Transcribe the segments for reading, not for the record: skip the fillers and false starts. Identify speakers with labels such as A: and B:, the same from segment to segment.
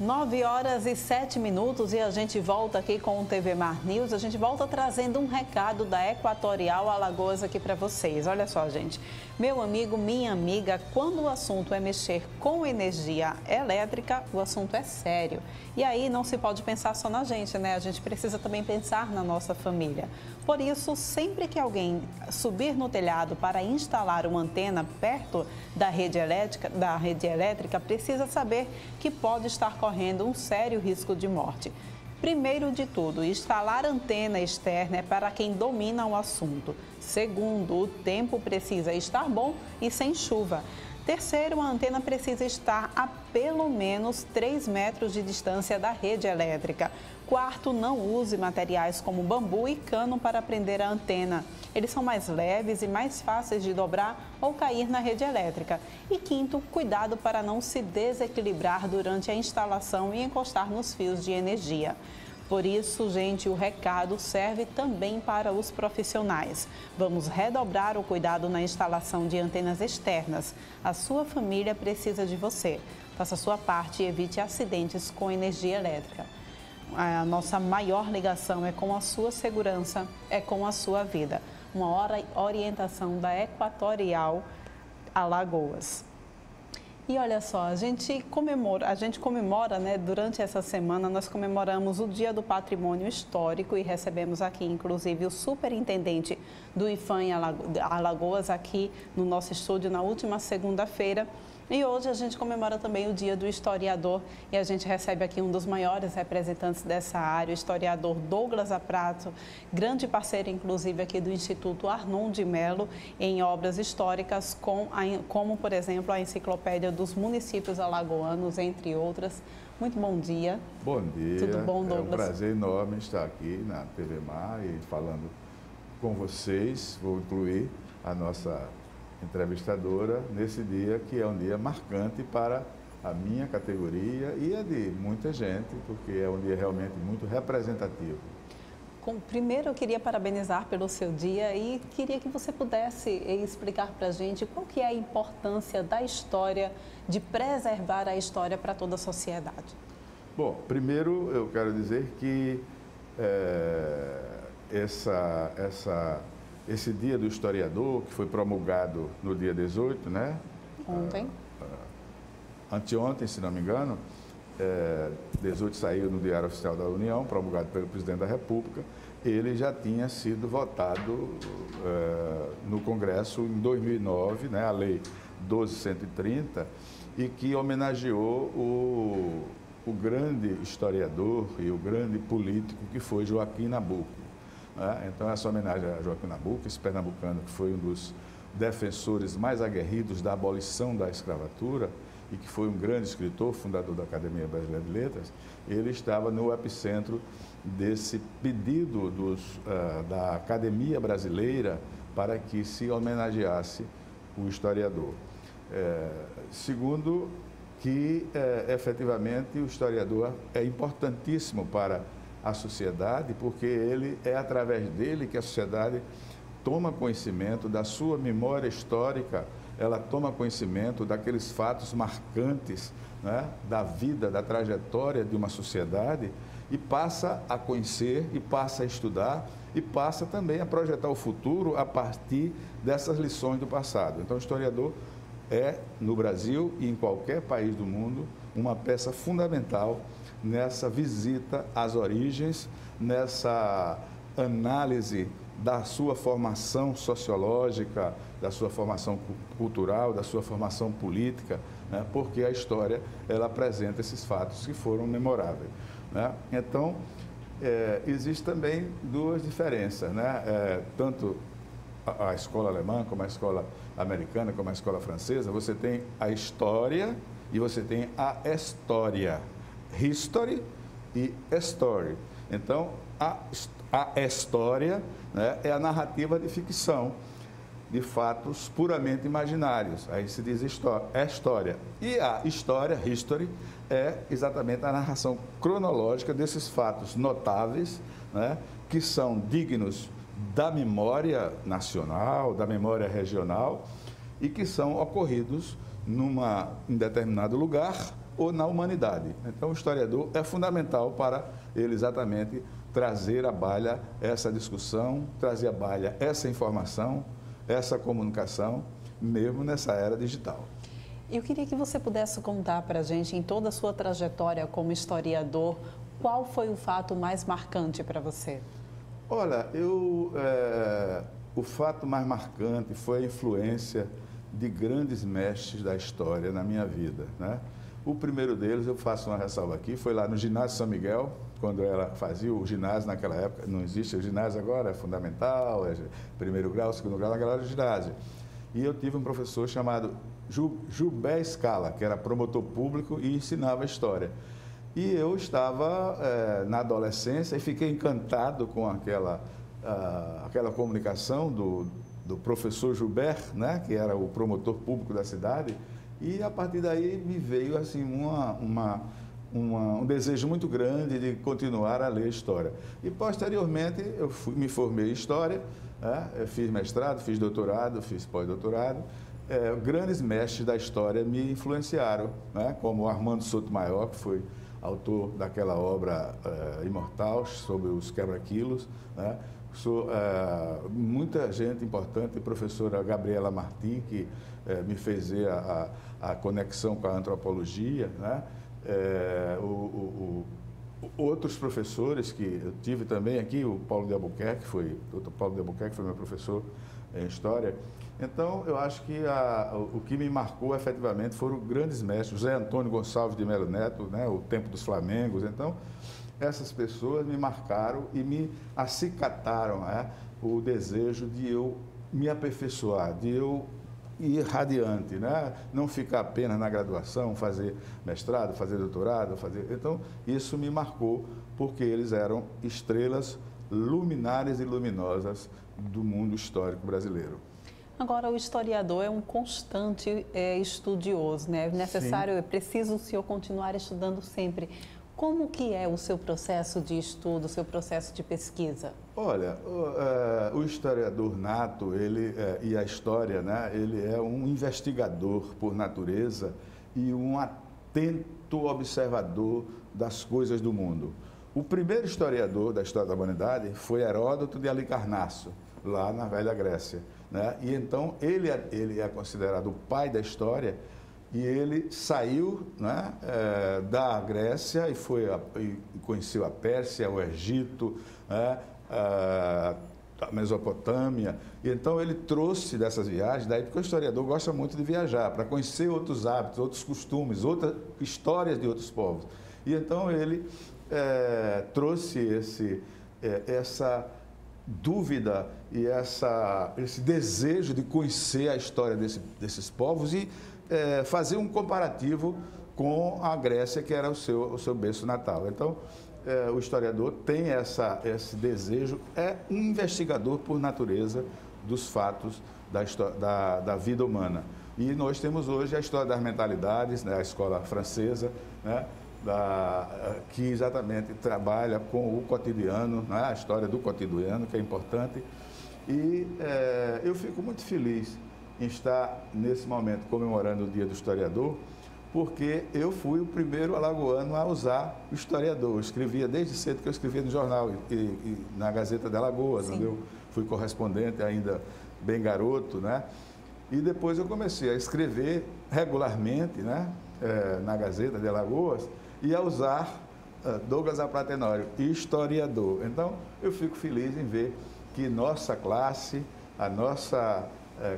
A: 9h07 e a gente volta aqui com o TV Mar News. A gente volta trazendo um recado da Equatorial Alagoas aqui para vocês. Olha só, gente. Meu amigo, minha amiga, quando o assunto é mexer com energia elétrica, o assunto é sério. E aí não se pode pensar só na gente, né? A gente precisa também pensar na nossa família. Por isso, sempre que alguém subir no telhado para instalar uma antena perto da rede elétrica, precisa saber que pode estar correndo um sério risco de morte. Primeiro de tudo, instalar antena externa é para quem domina o assunto. Segundo, o tempo precisa estar bom e sem chuva. Terceiro, a antena precisa estar a pelo menos 3 metros de distância da rede elétrica. Quarto, não use materiais como bambu e cano para prender a antena. Eles são mais leves e mais fáceis de dobrar ou cair na rede elétrica. E quinto, cuidado para não se desequilibrar durante a instalação e encostar nos fios de energia. Por isso, gente, o recado serve também para os profissionais. Vamos redobrar o cuidado na instalação de antenas externas. A sua família precisa de você. Faça a sua parte e evite acidentes com energia elétrica. A nossa maior ligação é com a sua segurança, é com a sua vida. Uma orientação da Equatorial Alagoas. E olha só, a gente comemora, né, durante essa semana, nós comemoramos o Dia do Patrimônio Histórico e recebemos aqui, inclusive, o superintendente do IPHAN Alagoas aqui no nosso estúdio na última segunda-feira. E hoje a gente comemora também o Dia do Historiador e a gente recebe aqui um dos maiores representantes dessa área, o historiador Douglas Aprato, grande parceiro, inclusive, aqui do Instituto Arnon de Melo, em obras históricas, como, por exemplo, a Enciclopédia dos Municípios Alagoanos, entre outras. Muito bom dia.
B: Bom dia.
A: Tudo bom, Douglas?
B: É um prazer enorme estar aqui na TV Mar e falando com vocês. Vou incluir a nossa entrevistadora nesse dia, que é um dia marcante para a minha categoria e a de muita gente, porque é um dia realmente muito representativo.
A: Primeiro, eu queria parabenizar pelo seu dia e queria que você pudesse explicar para a gente qual que é a importância da história, de preservar a história para toda a sociedade.
B: Bom, primeiro eu quero dizer que esse dia do historiador, que foi promulgado no dia 18, né?
A: Ontem.
B: Anteontem, se não me engano, 18 saiu no Diário Oficial da União, promulgado pelo Presidente da República. Ele já tinha sido votado no Congresso em 2009, né? A Lei 12.130, e que homenageou o grande historiador e o grande político que foi Joaquim Nabuco. Então, essa homenagem a Joaquim Nabuco, esse pernambucano que foi um dos defensores mais aguerridos da abolição da escravatura e que foi um grande escritor, fundador da Academia Brasileira de Letras, ele estava no epicentro desse pedido da Academia Brasileira para que se homenageasse o historiador. Segundo, que efetivamente o historiador é importantíssimo para a sociedade, porque é através dele que a sociedade toma conhecimento da sua memória histórica, ela toma conhecimento daqueles fatos marcantes, né, da vida, da trajetória de uma sociedade e passa a conhecer, e passa a estudar, e passa também a projetar o futuro a partir dessas lições do passado. Então, o historiador é, no Brasil e em qualquer país do mundo, uma peça fundamental nessa visita às origens, nessa análise da sua formação sociológica, da sua formação cultural, da sua formação política, né? Porque a história, ela apresenta esses fatos que foram memoráveis, né? Então, existe também duas diferenças, né? Tanto a escola alemã, como a escola americana, como a escola francesa, você tem a história e você tem a história. History e story. Então, a história, né, é a narrativa de ficção, de fatos puramente imaginários. Aí se diz história. E a história, history, é exatamente a narração cronológica desses fatos notáveis, né, que são dignos da memória nacional, da memória regional, e que são ocorridos em determinado lugar, ou na humanidade. Então, o historiador é fundamental para ele exatamente trazer à baila essa discussão, trazer à baila essa informação, essa comunicação, mesmo nessa era digital.
A: Eu queria que você pudesse contar para a gente, em toda a sua trajetória como historiador, qual foi o fato mais marcante para você?
B: Olha, o fato mais marcante foi a influência de grandes mestres da história na minha vida, né? O primeiro deles, eu faço uma ressalva aqui, foi lá no Ginásio São Miguel, quando ela fazia o ginásio naquela época, não existe o ginásio agora, é fundamental, é primeiro grau, segundo grau, naquela era o ginásio. E eu tive um professor chamado Gilber Scala, que era promotor público e ensinava história. E eu estava na adolescência e fiquei encantado com aquela comunicação do professor Gilbert, né, que era o promotor público da cidade, e a partir daí me veio assim um desejo muito grande de continuar a ler história. E posteriormente eu me formei em história, eu fiz mestrado, fiz doutorado, fiz pós-doutorado. Grandes mestres da história me influenciaram, né, como Armando Sotomayor, que foi autor daquela obra imortal sobre os quebra-quilos, né? Muita gente importante, a professora Gabriela Martim, que me fez ver a conexão com a antropologia, né? Outros professores que eu tive também aqui, o Paulo de Albuquerque, o Dr. Paulo de Albuquerque foi meu professor em História. Então, eu acho que o que me marcou efetivamente foram grandes mestres, José Antônio Gonçalves de Melo Neto, né, o Tempo dos Flamengos. Então, essas pessoas me marcaram e me acicataram, né, o desejo de eu me aperfeiçoar, de eu ir radiante, né? Não ficar apenas na graduação, fazer mestrado, fazer doutorado, Então, isso me marcou porque eles eram estrelas luminares e luminosas do mundo histórico brasileiro.
A: Agora, o historiador é um constante estudioso, né? É necessário, é preciso o senhor continuar estudando sempre. Como que é o seu processo de estudo, o seu processo de pesquisa?
B: Olha, o historiador nato, e a história, né, ele é um investigador por natureza e um atento observador das coisas do mundo. O primeiro historiador da história da humanidade foi Heródoto de Halicarnasso, lá na Velha Grécia, né? E então ele é considerado o pai da história. E ele saiu, né, da Grécia e conheceu a Pérsia, o Egito, né, a Mesopotâmia. E então ele trouxe dessas viagens, daí porque o historiador gosta muito de viajar, para conhecer outros hábitos, outros costumes, outras histórias de outros povos. E então ele trouxe essa dúvida e esse desejo de conhecer a história desses povos e fazer um comparativo com a Grécia, que era o seu berço natal. Então, o historiador tem esse desejo, é um investigador por natureza dos fatos da vida humana. E nós temos hoje a história das mentalidades, né, a escola francesa, né, que exatamente trabalha com o cotidiano, né, a história do cotidiano, que é importante. E eu fico muito feliz em estar, nesse momento, comemorando o Dia do Historiador, porque eu fui o primeiro alagoano a usar o historiador. Eu escrevia desde cedo, que eu escrevia no jornal e na Gazeta de Alagoas, onde eu fui correspondente ainda bem garoto, né? E depois eu comecei a escrever regularmente, né, na Gazeta de Alagoas e a usar Douglas Apratenório, historiador. Então, eu fico feliz em ver que nossa classe, a nossa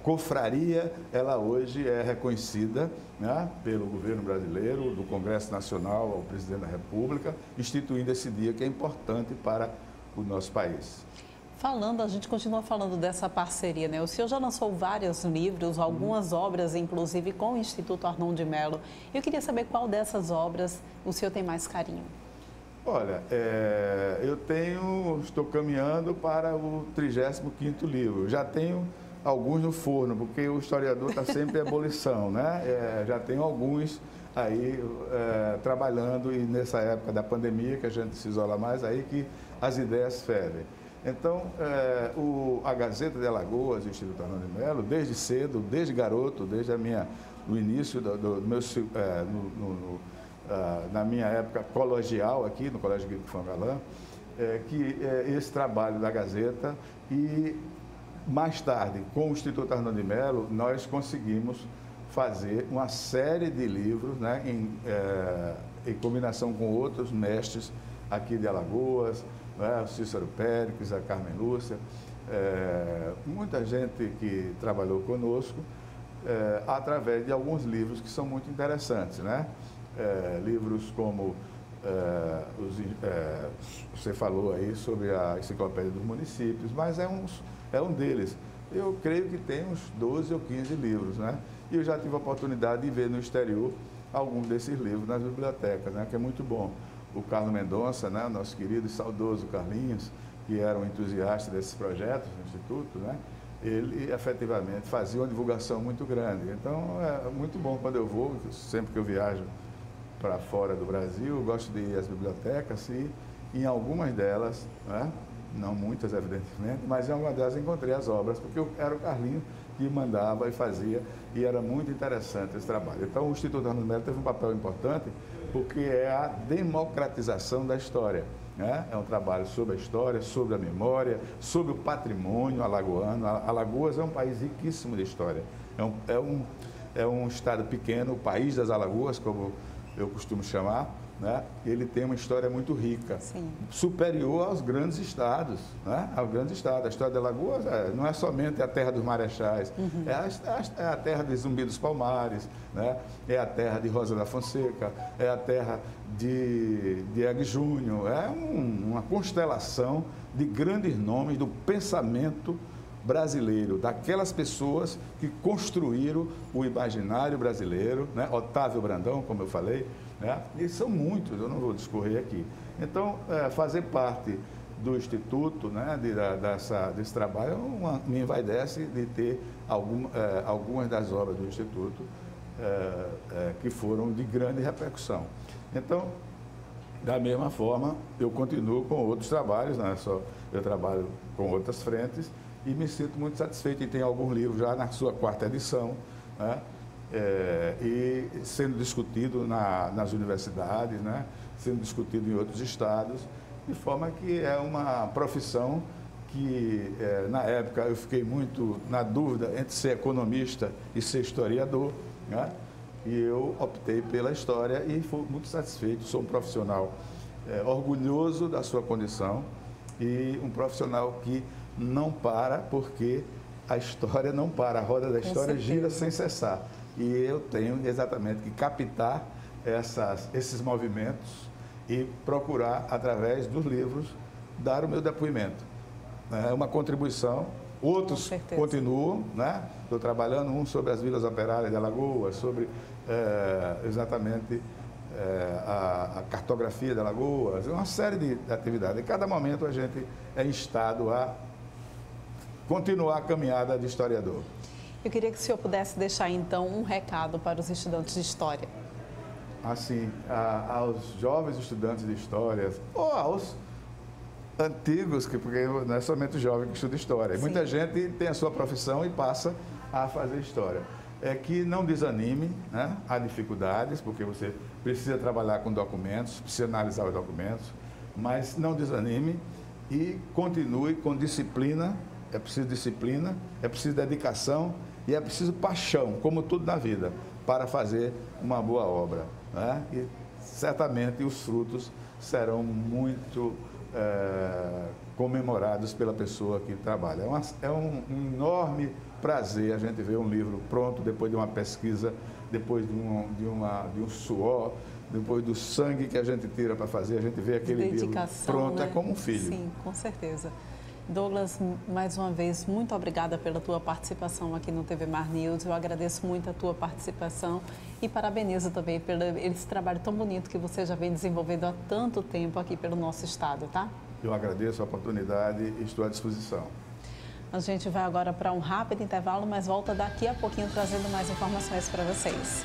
B: confraria, ela hoje é reconhecida, né, pelo governo brasileiro, do Congresso Nacional, ao presidente da República, instituindo esse dia que é importante para o nosso país.
A: A gente continua falando dessa parceria, né? O senhor já lançou vários livros, algumas obras, inclusive com o Instituto Arnon de Melo. Eu queria saber qual dessas obras o senhor tem mais carinho.
B: Olha, estou caminhando para o 35º livro. Já tenho alguns no forno, porque o historiador está sempre em ebulição, né? Já tenho alguns aí trabalhando, e nessa época da pandemia, que a gente se isola mais, aí que as ideias fervem. Então, a Gazeta de Alagoas, o Instituto Arnaldo de Melo, desde cedo, desde garoto, desde o início do meu, na minha época colegial aqui, no Colégio Guilherme Fangalã, esse trabalho da Gazeta e mais tarde, com o Instituto Arnaldo de Melo, nós conseguimos fazer uma série de livros, né, em combinação com outros mestres aqui de Alagoas, né, o Cícero Péricles, a Carmen Lúcia, muita gente que trabalhou conosco, através de alguns livros que são muito interessantes, né? Livros como, você falou aí sobre a Enciclopédia dos Municípios, mas é um deles. Eu creio que tem uns 12 ou 15 livros, né? E eu já tive a oportunidade de ver no exterior alguns desses livros nas bibliotecas, né? Que é muito bom. O Carlos Mendonça, né? Nosso querido e saudoso Carlinhos, que era um entusiasta desses projetos no Instituto, né? Ele efetivamente fazia uma divulgação muito grande. Então, é muito bom quando eu vou, sempre que eu viajo para fora do Brasil, eu gosto de ir às bibliotecas e em algumas delas, né? Não muitas, evidentemente, mas em algumas delas encontrei as obras, porque era o Carlinho que mandava e fazia, e era muito interessante esse trabalho. Então, o Instituto Arnaldo de Melo teve um papel importante, porque é a democratização da história, né? É um trabalho sobre a história, sobre a memória, sobre o patrimônio alagoano. Alagoas é um país riquíssimo de história. É um estado pequeno, o país das Alagoas, como eu costumo chamar, né? Ele tem uma história muito rica, sim, superior aos grandes estados, né? Aos grandes estados. A história de Alagoas não é somente a terra dos marechais, é a terra de Zumbi dos Palmares, né? É a terra de Rosa da Fonseca, é a terra de Diego Júnior, é uma constelação de grandes nomes do pensamento brasileiro, daquelas pessoas que construíram o imaginário brasileiro, né? Otávio Brandão, como eu falei, né? E são muitos, eu não vou discorrer aqui. Então, fazer parte do Instituto, né, desse trabalho, me envaidece de ter algumas das obras do Instituto que foram de grande repercussão. Então, da mesma forma, eu continuo com outros trabalhos, não é só, eu trabalho com outras frentes e me sinto muito satisfeito. E tem alguns livros já na sua 4ª edição, né? E sendo discutido nas universidades, né? Sendo discutido em outros estados, de forma que é uma profissão que, na época, eu fiquei muito na dúvida entre ser economista e ser historiador, né? E eu optei pela história e fui muito satisfeito. Sou um profissional orgulhoso da sua condição e um profissional que não para, porque a história não para, a roda da história gira sem cessar. E eu tenho exatamente que captar esses movimentos e procurar, através dos livros, dar o meu depoimento. É uma contribuição. Outros continuam, né? Estou trabalhando um sobre as vilas operárias de Alagoas, sobre exatamente a cartografia de Alagoas, uma série de atividades. Em cada momento a gente é instado a continuar a caminhada de historiador.
A: Eu queria que o senhor pudesse deixar, então, um recado para os estudantes de História.
B: Assim, aos jovens estudantes de História, ou aos antigos, porque não é somente o jovem que estuda História. Sim. Muita gente tem a sua profissão e passa a fazer História. É que não desanime, né? Há dificuldades, porque você precisa trabalhar com documentos, precisa analisar os documentos, mas não desanime e continue com disciplina. É preciso disciplina, é preciso dedicação e é preciso paixão, como tudo na vida, para fazer uma boa obra, né? E certamente os frutos serão muito comemorados pela pessoa que trabalha. É um enorme prazer a gente ver um livro pronto, depois de uma pesquisa, depois de um suor, depois do sangue que a gente tira para fazer, a gente vê aquele livro pronto, né? É como um filho.
A: Sim, com certeza. Douglas, mais uma vez, muito obrigada pela tua participação aqui no TV Mar News. Eu agradeço muito a tua participação e parabenizo também pelo esse trabalho tão bonito que você já vem desenvolvendo há tanto tempo aqui pelo nosso estado, tá?
B: Eu agradeço a oportunidade e estou à disposição.
A: A gente vai agora para um rápido intervalo, mas volta daqui a pouquinho trazendo mais informações para vocês.